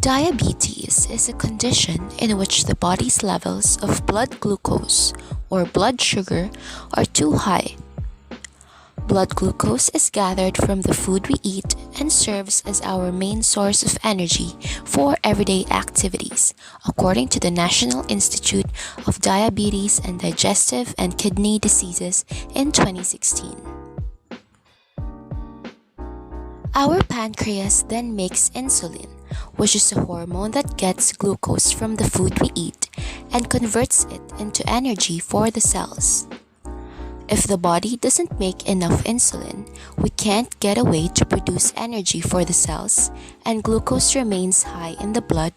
Diabetes is a condition in which the body's levels of blood glucose or blood sugar are too high. Blood glucose is gathered from the food we eat and serves as our main source of energy for everyday activities, according to the National Institute of Diabetes and Digestive and Kidney Diseases in 2016. Our pancreas then makes insulin, which is a hormone that gets glucose from the food we eat and converts it into energy for the cells. If the body doesn't make enough insulin, we can't get a way to produce energy for the cells, and glucose remains high in the blood,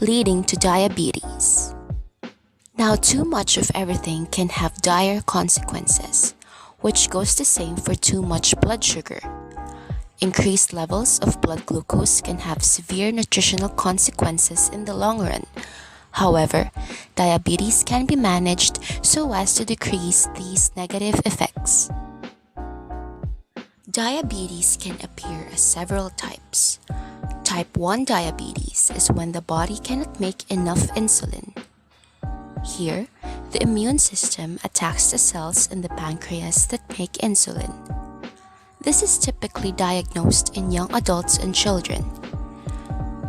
leading to diabetes. Now, too much of everything can have dire consequences, which goes the same for too much blood sugar. Increased levels of blood glucose can have severe nutritional consequences in the long run. However, diabetes can be managed so as to decrease these negative effects. Diabetes can appear as several types. Type 1 diabetes is when the body cannot make enough insulin. Here, the immune system attacks the cells in the pancreas that make insulin. This is typically diagnosed in young adults and children.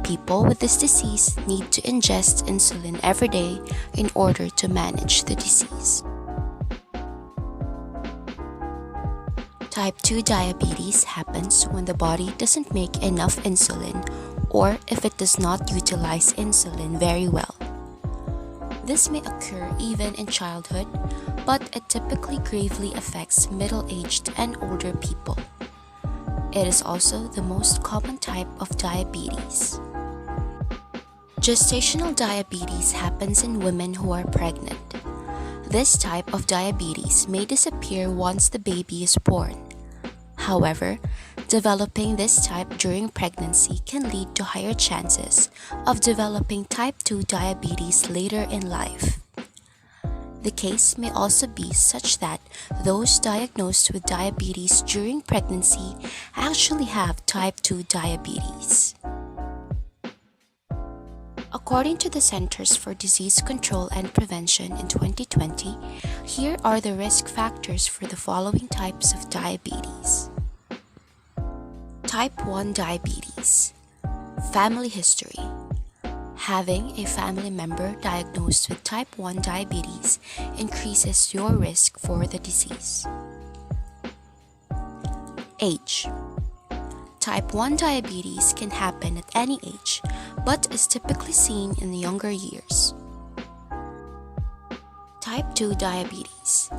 People with this disease need to ingest insulin every day in order to manage the disease. Type 2 diabetes happens when the body doesn't make enough insulin or if it does not utilize insulin very well. This may occur even in childhood, but it typically gravely affects middle-aged and older people. It is also the most common type of diabetes. Gestational diabetes happens in women who are pregnant. This type of diabetes may disappear once the baby is born. However, developing this type during pregnancy can lead to higher chances of developing type 2 diabetes later in life. The case may also be such that those diagnosed with diabetes during pregnancy actually have type 2 diabetes. According to the Centers for Disease Control and Prevention in 2020, here are the risk factors for the following types of diabetes. Type 1 diabetes. Family history. Having a family member diagnosed with type 1 diabetes increases your risk for the disease. Age. Type 1 diabetes can happen at any age, but is typically seen in the younger years. Type 2 diabetes.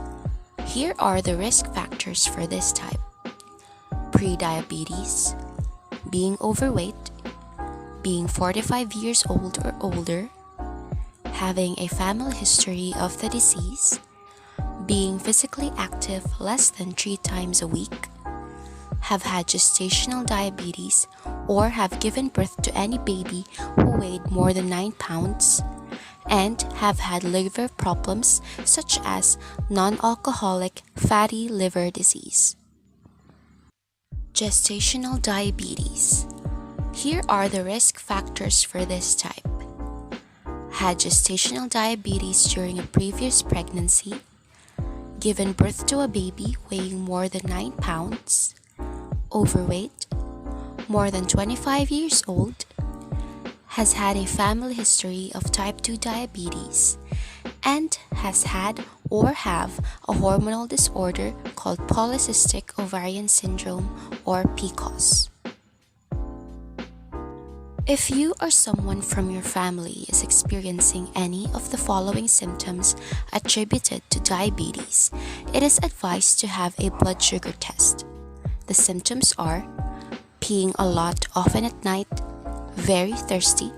Here are the risk factors for this type. Prediabetes, being overweight, being 45 years old or older, having a family history of the disease, being physically active less than 3 times a week, have had gestational diabetes or have given birth to any baby who weighed more than 9 pounds, and have had liver problems such as non-alcoholic fatty liver disease. Gestational diabetes. Here are the risk factors for this type. Had gestational diabetes during a previous pregnancy, given birth to a baby weighing more than 9 pounds, overweight, more than 25 years old, has had a family history of type 2 diabetes, and has had or have a hormonal disorder called polycystic ovarian syndrome or PCOS. If you or someone from your family is experiencing any of the following symptoms attributed to diabetes, it is advised to have a blood sugar test. The symptoms are peeing a lot often at night, very thirsty,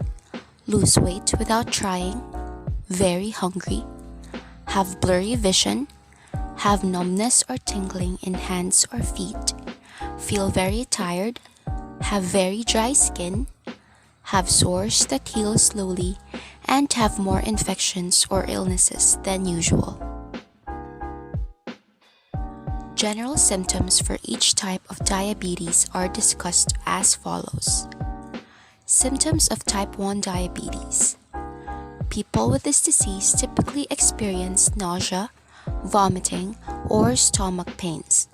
lose weight without trying, very hungry, have blurry vision, have numbness or tingling in hands or feet, feel very tired, have very dry skin, have sores that heal slowly, and have more infections or illnesses than usual. General symptoms for each type of diabetes are discussed as follows. Symptoms of type 1 diabetes. People with this disease typically experience nausea, vomiting, or stomach pains.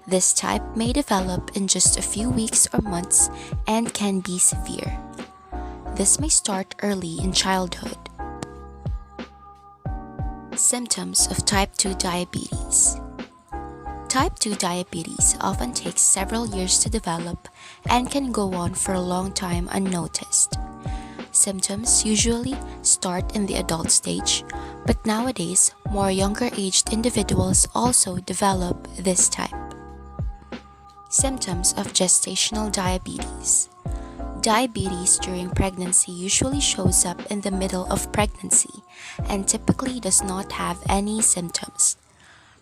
This type may develop in just a few weeks or months and can be severe. This may start early in childhood. Symptoms of type 2 diabetes. Type 2 diabetes often takes several years to develop and can go on for a long time unnoticed. Symptoms usually start in the adult stage, but nowadays, more younger-aged individuals also develop this type. Symptoms of gestational diabetes. Diabetes during pregnancy usually shows up in the middle of pregnancy and typically does not have any symptoms.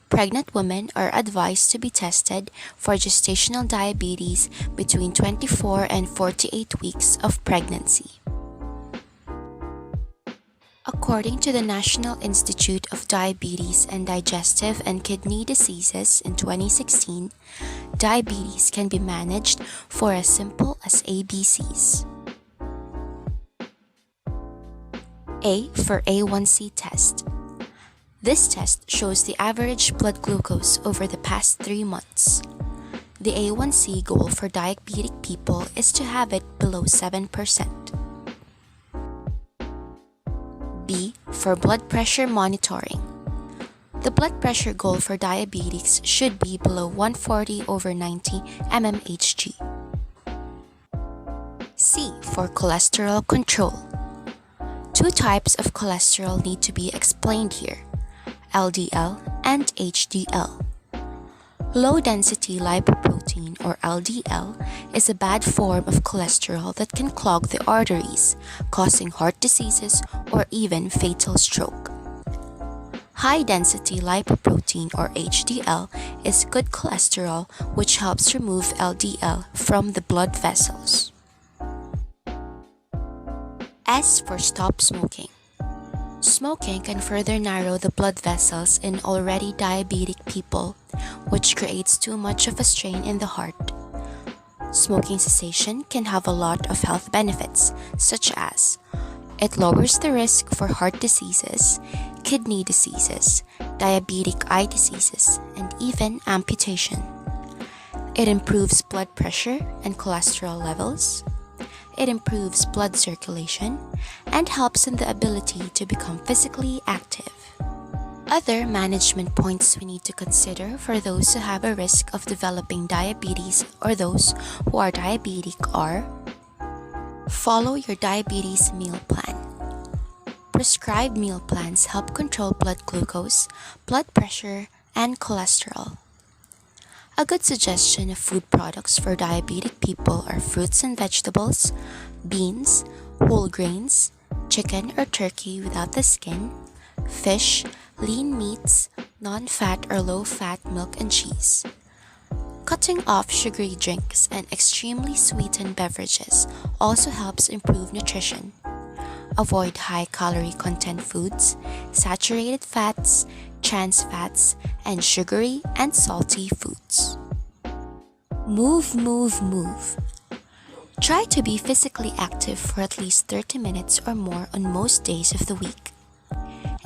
Pregnant women are advised to be tested for gestational diabetes between 24 and 48 weeks of pregnancy. According to the National Institute of Diabetes and Digestive and Kidney Diseases in 2016, diabetes can be managed for as simple as ABCs. A for A1C test. This test shows the average blood glucose over the past 3 months. The A1C goal for diabetic people is to have it below 7%. B for blood pressure monitoring. The blood pressure goal for diabetics should be below 140/90 mmHg. C for cholesterol control. Two types of cholesterol need to be explained here: LDL and HDL. Low-density lipoprotein, or LDL, is a bad form of cholesterol that can clog the arteries, causing heart diseases or even fatal stroke. High-density lipoprotein, or HDL, is good cholesterol which helps remove LDL from the blood vessels. S for stop smoking. Smoking can further narrow the blood vessels in already diabetic people, which creates too much of a strain in the heart. Smoking cessation can have a lot of health benefits, such as it lowers the risk for heart diseases, kidney diseases, diabetic eye diseases, and even amputation. It improves blood pressure and cholesterol levels. It improves blood circulation and helps in the ability to become physically active. Other management points we need to consider for those who have a risk of developing diabetes or those who are diabetic are: follow your diabetes meal plan. Prescribed meal plans help control blood glucose, blood pressure, and cholesterol. A good suggestion of food products for diabetic people are fruits and vegetables, beans, whole grains, chicken or turkey without the skin, fish, lean meats, non-fat or low-fat milk and cheese. Cutting off sugary drinks and extremely sweetened beverages also helps improve nutrition. Avoid high-calorie content foods, saturated fats, trans fats, and sugary and salty foods. Move, move, move. Try to be physically active for at least 30 minutes or more on most days of the week.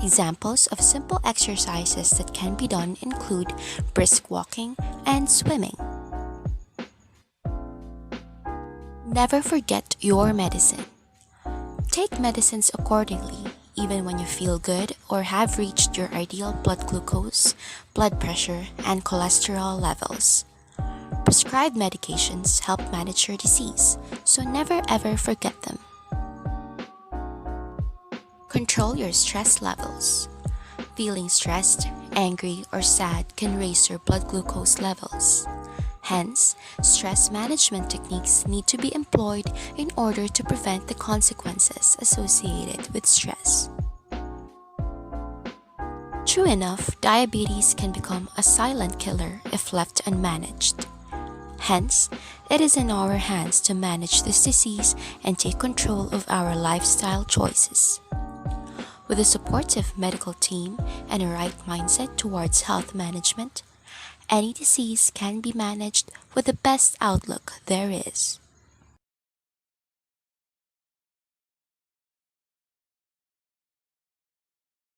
Examples of simple exercises that can be done include brisk walking and swimming. Never forget your medicine. Take medicines accordingly, even when you feel good or have reached your ideal blood glucose, blood pressure, and cholesterol levels. Prescribed medications help manage your disease, so never ever forget them. Control your stress levels. Feeling stressed, angry, or sad can raise your blood glucose levels. Hence, stress management techniques need to be employed in order to prevent the consequences associated with stress. True enough, diabetes can become a silent killer if left unmanaged. Hence, it is in our hands to manage this disease and take control of our lifestyle choices. With a supportive medical team and a right mindset towards health management, any disease can be managed with the best outlook there is.